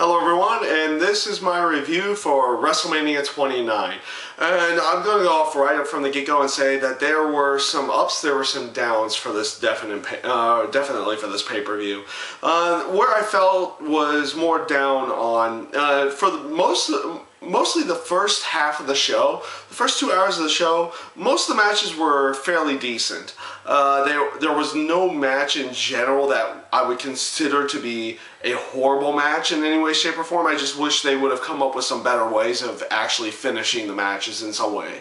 Hello everyone, and this is my review for Wrestlemania 29. And I'm going to go off right up from the get-go and say that there were some ups, there were some downs for this definitely for this pay-per-view. Where I felt was more down on, for the mostly the first half of the show, the first 2 hours of the show, most of the matches were fairly decent. There was no match in general that I would consider to be a horrible match in any way, shape, or form. I just wish they would have come up with some better ways of actually finishing the matches in some way,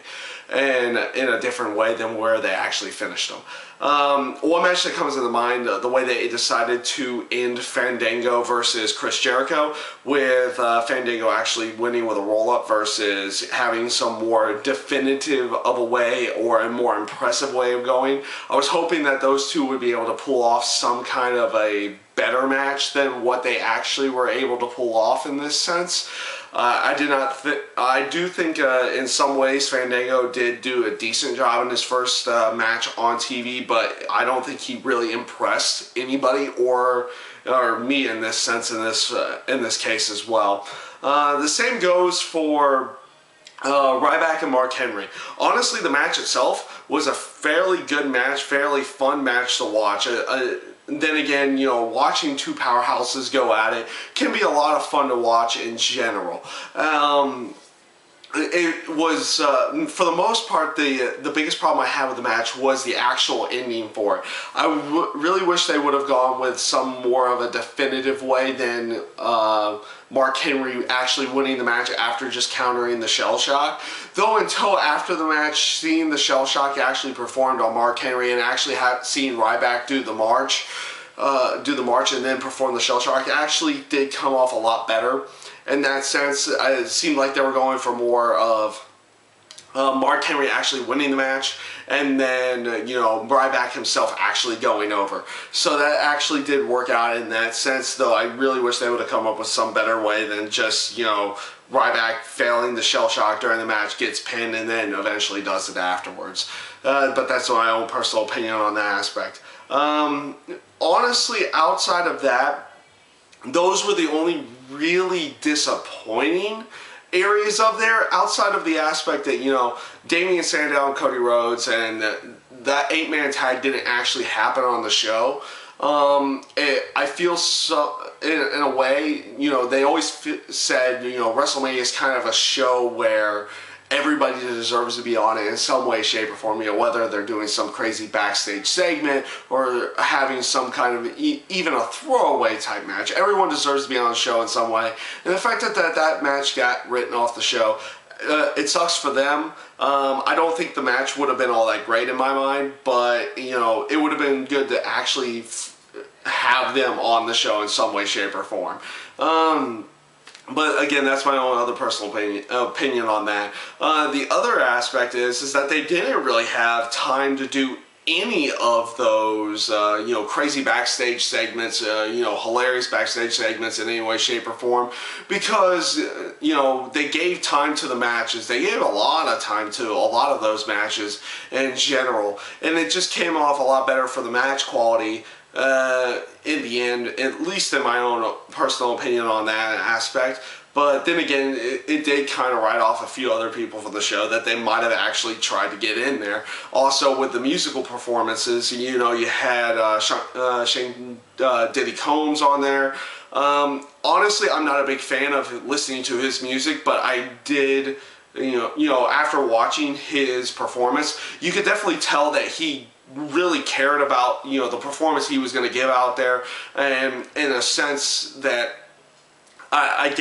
and in a different way than where they actually finished them. One match that comes to mind, the way they decided to end Fandango versus Chris Jericho, with Fandango actually winning with a roll-up versus having some more definitive of a way or a more impressive way of going. I was hoping that those two would be able to pull off some kind of a better match than what they actually were able to pull off in this sense. I do think in some ways Fandango did do a decent job in his first match on TV, but I don't think he really impressed anybody or me in this sense in this case as well. The same goes for Ryback and Mark Henry. Honestly, the match itself was a fairly good match, fairly fun match to watch. Then again, you know, watching two powerhouses go at it can be a lot of fun to watch in general. It was, for the most part, the biggest problem I had with the match was the actual ending for it. I really wish they would have gone with some more of a definitive way than Mark Henry actually winning the match after just countering the shell shock. Though until after the match, seeing the shell shock actually performed on Mark Henry and actually seeing Ryback do the march and then perform the shell shock actually did come off a lot better. In that sense, it seemed like they were going for more of Mark Henry actually winning the match, and then, you know, Ryback himself actually going over. So that actually did work out in that sense, though I really wish they would have come up with some better way than just, you know, Ryback failing the shell shock during the match, gets pinned, and then eventually does it afterwards. But that's my own personal opinion on that aspect. Honestly, outside of that, those were the only really disappointing areas of there, outside of the aspect that, you know, Damien Sandow and Cody Rhodes and that 8-man tag didn't actually happen on the show. I feel so, in a way, you know, they always said, you know, WrestleMania is kind of a show where everybody deserves to be on it in some way, shape, or form, you know, whether they're doing some crazy backstage segment or having some kind of even a throwaway type match. Everyone deserves to be on the show in some way. And the fact that that match got written off the show, it sucks for them. I don't think the match would have been all that great in my mind, but, you know, it would have been good to actually have them on the show in some way, shape, or form. But again, that's my own other personal opinion on that. The other aspect is that they didn't really have time to do any of those, you know, crazy backstage segments, you know, hilarious backstage segments in any way, shape, or form, because, you know, they gave time to the matches. They gave a lot of time to a lot of those matches in general, and it just came off a lot better for the match quality in the end, at least in my own personal opinion on that aspect. But then again, it did kind of write off a few other people from the show that they might have actually tried to get in there. Also, with the musical performances, you know, you had Shane Diddy Combs on there. Honestly, I'm not a big fan of listening to his music, but I did, you know, after watching his performance, you could definitely tell that he really cared about, you know, the performance he was going to give out there, and in a sense that I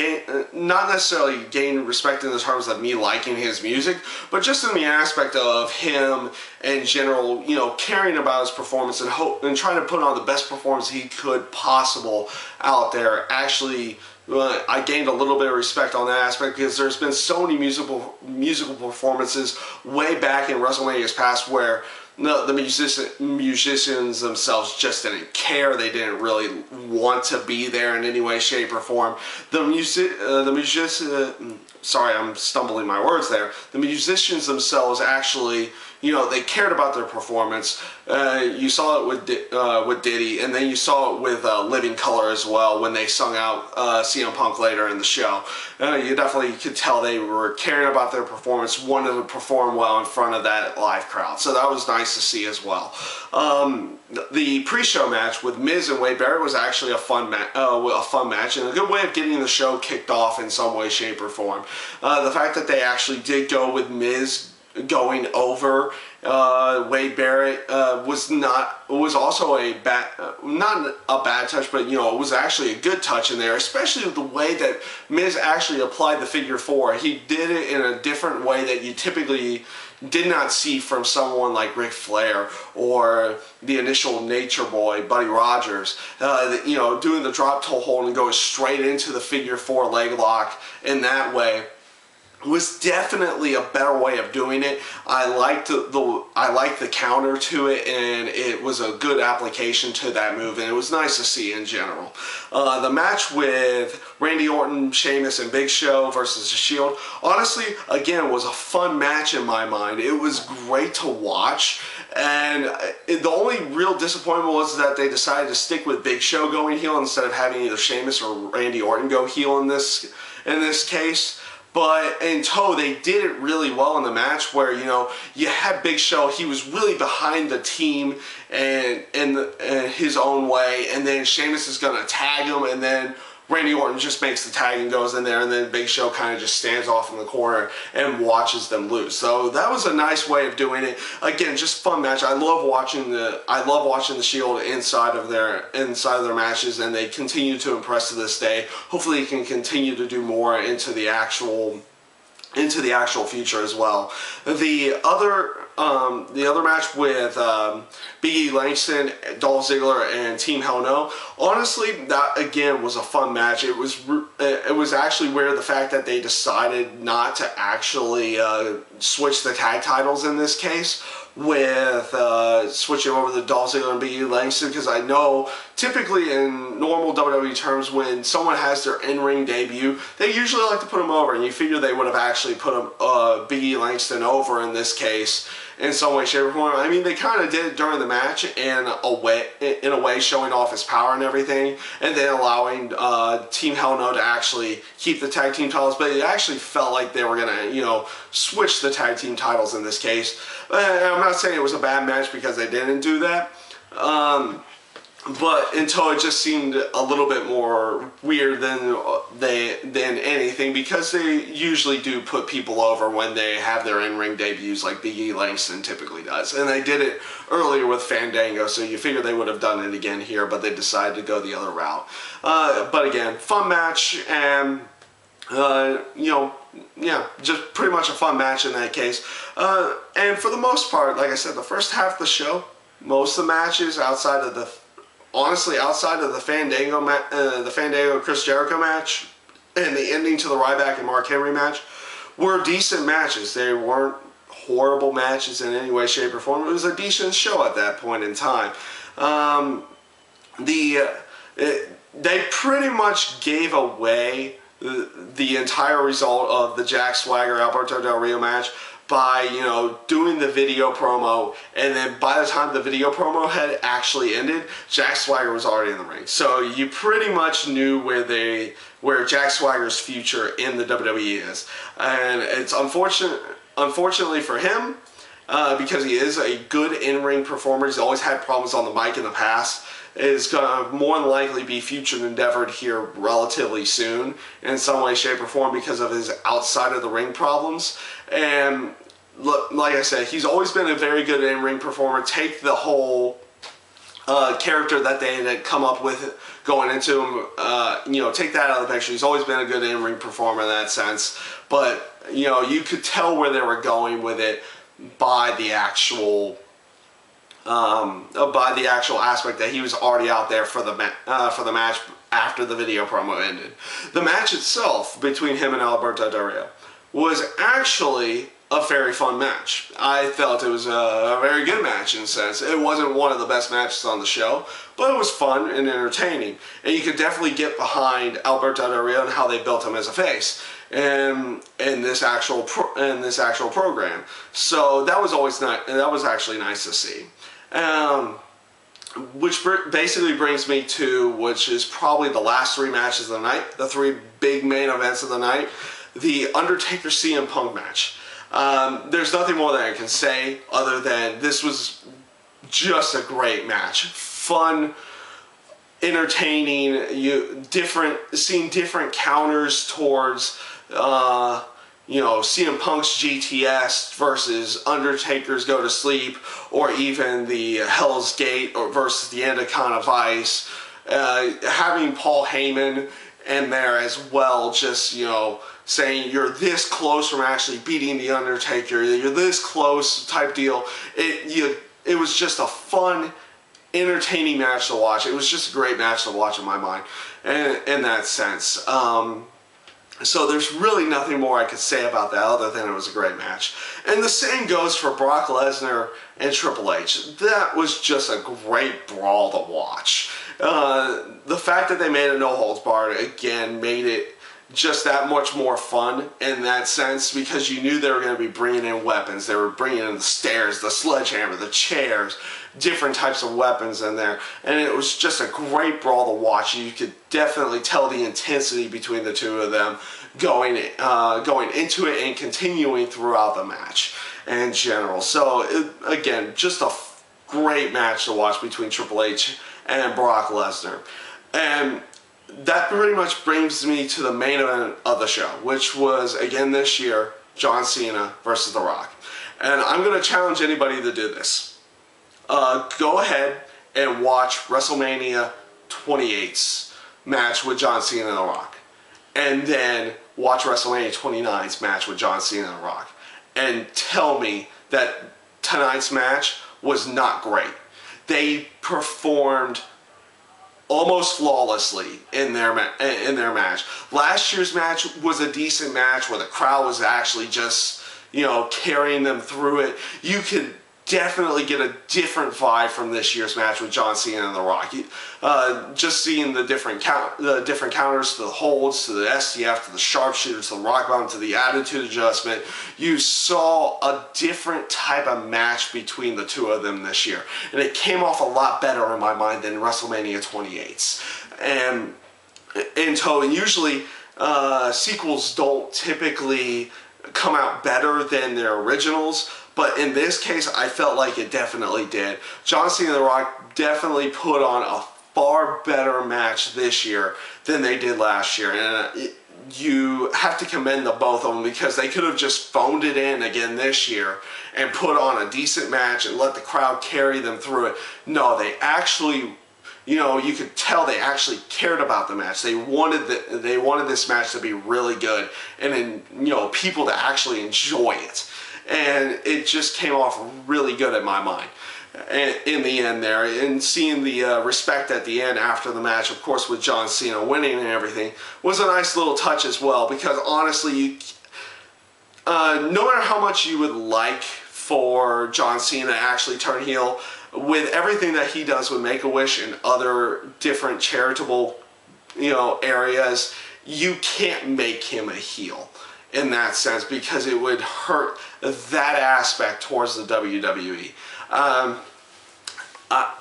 not necessarily gained respect in the terms of me liking his music, but just in the aspect of him in general, you know, caring about his performance and trying to put on the best performance he could possible out there. Actually, I gained a little bit of respect on that aspect because there's been so many musical performances way back in WrestleMania's past where the musicians themselves just didn't care. They didn't really want to be there in any way, shape, or form. Sorry, I'm stumbling my words there. The musicians themselves actually, they cared about their performance. You saw it with Diddy, and then you saw it with Living Color as well when they sung out CM Punk later in the show. You definitely could tell they were caring about their performance, wanted to perform well in front of that live crowd. So that was nice to see as well. The pre-show match with Miz and Wade Barrett was actually a fun match and a good way of getting the show kicked off in some way, shape, or form. The fact that they actually did go with Miz going over Wade Barrett was also a bad, not a bad touch, but it was actually a good touch in there, especially with the way that Miz actually applied the figure four. He did it in a different way that you typically did not see from someone like Ric Flair or the initial Nature Boy, Buddy Rogers. Doing the drop toe hold and going straight into the figure four leg lock in that way was definitely a better way of doing it. I liked the counter to it, and it was a good application to that move, and it was nice to see in general. The match with Randy Orton, Sheamus, and Big Show versus The Shield, honestly, again, was a fun match in my mind. It was great to watch, and the only real disappointment was that they decided to stick with Big Show going heel instead of having either Sheamus or Randy Orton go heel in this case. But in tow, they did it really well in the match where, you had Big Show. He was really behind the team and in his own way. And then Sheamus is going to tag him. And then Randy Orton just makes the tag and goes in there. And then Big Show kind of just stands off in the corner and watches them lose. So that was a nice way of doing it. Again, just fun match. I love watching the Shield inside of their matches, and they continue to impress to this day. Hopefully, he can continue to do more into the actual future as well. The other match with Big E Langston, Dolph Ziggler, and Team Hell No. Honestly, that again was a fun match. It was actually weird the fact that they decided not to actually switch the tag titles in this case, with switching over the Dolph Ziggler and Big E Langston, because I know typically in normal WWE terms when someone has their in-ring debut, they usually like to put them over, and you figure they would have actually put Big E Langston over in this case in some way, shape, or form. I mean, they kind of did it during the match in a way showing off his power and everything, and then allowing Team Hell No to actually keep the tag team titles, but it actually felt like they were going to, switch the tag team titles in this case. I'm not saying it was a bad match because they didn't do that, but until it just seemed a little bit more weird than anything, because they usually do put people over when they have their in-ring debuts, like Big E Langston typically does, and they did it earlier with Fandango, so you figure they would have done it again here, but they decided to go the other route. But again, fun match, and just pretty much a fun match in that case. And for the most part, like I said, the first half of the show, most of the matches outside of the Fandango Chris Jericho match and the ending to the Ryback and Mark Henry match were decent matches. They weren't horrible matches in any way, shape, or form. It was a decent show at that point in time. They pretty much gave away the entire result of the Jack Swagger Alberto Del Rio match by doing the video promo, and then by the time the video promo had actually ended, Jack Swagger was already in the ring. So you pretty much knew where Jack Swagger's future in the WWE is, and it's unfortunately for him, because he is a good in-ring performer. He's always had problems on the mic in the past. Is going to more than likely be featured endeavored here relatively soon in some way, shape, or form because of his outside of the ring problems. And look, like I said, he's always been a very good in-ring performer. Take the whole character that they had come up with going into him, take that out of the picture. He's always been a good in-ring performer in that sense. But, you could tell where they were going with it by the actual aspect that he was already out there for the match after the video promo ended. The match itself between him and Alberto Del Rio was actually a very fun match. I felt it was a very good match in a sense. It wasn't one of the best matches on the show, but it was fun and entertaining. And you could definitely get behind Alberto Del Rio and how they built him as a face in this actual program. So that was always nice. That was actually nice to see. Which basically brings me to, which is probably the last three matches of the night, the three big main events of the night, the Undertaker CM Punk match. There's nothing more that I can say other than this was just a great match. Fun, entertaining, seeing different counters towards, CM Punk's GTS versus Undertaker's Go to Sleep, or even the Hell's Gate versus the Anaconda Vice. Having Paul Heyman in there as well, just, saying you're this close from actually beating the Undertaker, you're this close type deal. It was just a fun, entertaining match to watch. It was just a great match to watch in my mind, in that sense. So there's really nothing more I could say about that other than it was a great match. And the same goes for Brock Lesnar and Triple H. That was just a great brawl to watch. The fact that they made it no holds barred again made it just that much more fun in that sense, because you knew they were going to be bringing in weapons. They were bringing in the stairs, the sledgehammer, the chairs, different types of weapons in there, and it was just a great brawl to watch. You could definitely tell the intensity between the two of them going into it and continuing throughout the match in general. So again, just a great match to watch between Triple H and Brock Lesnar. And that pretty much brings me to the main event of the show, which was, again this year, John Cena versus The Rock. And I'm going to challenge anybody to do this. Go ahead and watch WrestleMania 28's match with John Cena and The Rock. And then watch WrestleMania 29's match with John Cena and The Rock. And tell me that tonight's match was not great. They performed almost flawlessly in their match. Last year's match was a decent match where the crowd was actually just, carrying them through it. You could definitely get a different vibe from this year's match with John Cena and The Rock. Just seeing the different counters, to the holds, to the STF, to the sharpshooters, to the rock bottom, to the attitude adjustment. You saw a different type of match between the two of them this year, and it came off a lot better in my mind than WrestleMania 28's. And usually sequels don't typically come out better than their originals, but in this case, I felt like it definitely did. John Cena and The Rock definitely put on a far better match this year than they did last year. And you have to commend the both of them, because they could have just phoned it in again this year and put on a decent match and let the crowd carry them through it. No, they actually, you could tell they actually cared about the match. They wanted this match to be really good, and then, people to actually enjoy it. And it just came off really good in my mind in the end there. And seeing the respect at the end after the match, of course, with John Cena winning and everything, was a nice little touch as well. Because honestly, no matter how much you would like for John Cena to actually turn heel, with everything that he does with Make-A-Wish and other different charitable areas, you can't make him a heel in that sense, because it would hurt that aspect towards the WWE.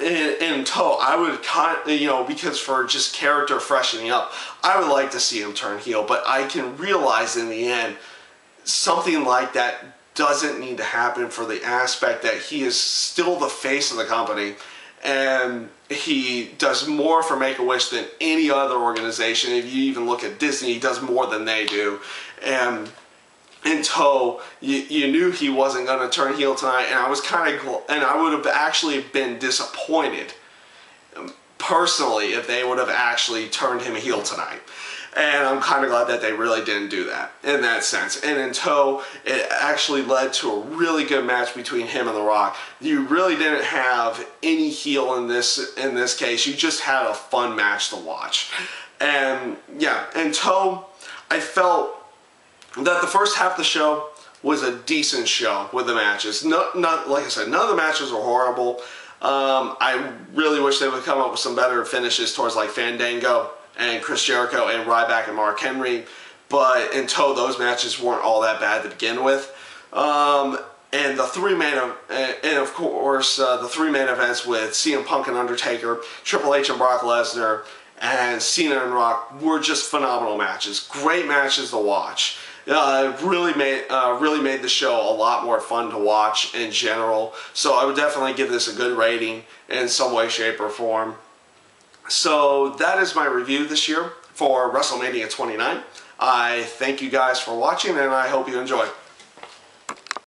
In tow, I would because for just character freshening up, I would like to see him turn heel, but I can realize in the end, something like that doesn't need to happen, for the aspect that he is still the face of the company, and he does more for Make-A-Wish than any other organization. If you even look at Disney, he does more than they do. And in tow, you knew he wasn't going to turn heel tonight, and I was I would have actually been disappointed personally if they would have actually turned him heel tonight. And I'm kind of glad that they really didn't do that in that sense. And in tow, it actually led to a really good match between him and The Rock. You really didn't have any heel in this case. You just had a fun match to watch. And yeah, in tow, I felt that the first half of the show was a decent show with the matches. Not like I said, none of the matches were horrible. I really wish they would come up with some better finishes towards like Fandango and Chris Jericho and Ryback and Mark Henry. But in tow, those matches weren't all that bad to begin with. And the three main, and of course, the three main events with CM Punk and Undertaker, Triple H and Brock Lesnar, and Cena and Rock were just phenomenal matches. Great matches to watch. Really made the show a lot more fun to watch in general. So I would definitely give this a good rating in some way, shape, or form. So that is my review this year for WrestleMania 29. I thank you guys for watching, and I hope you enjoy.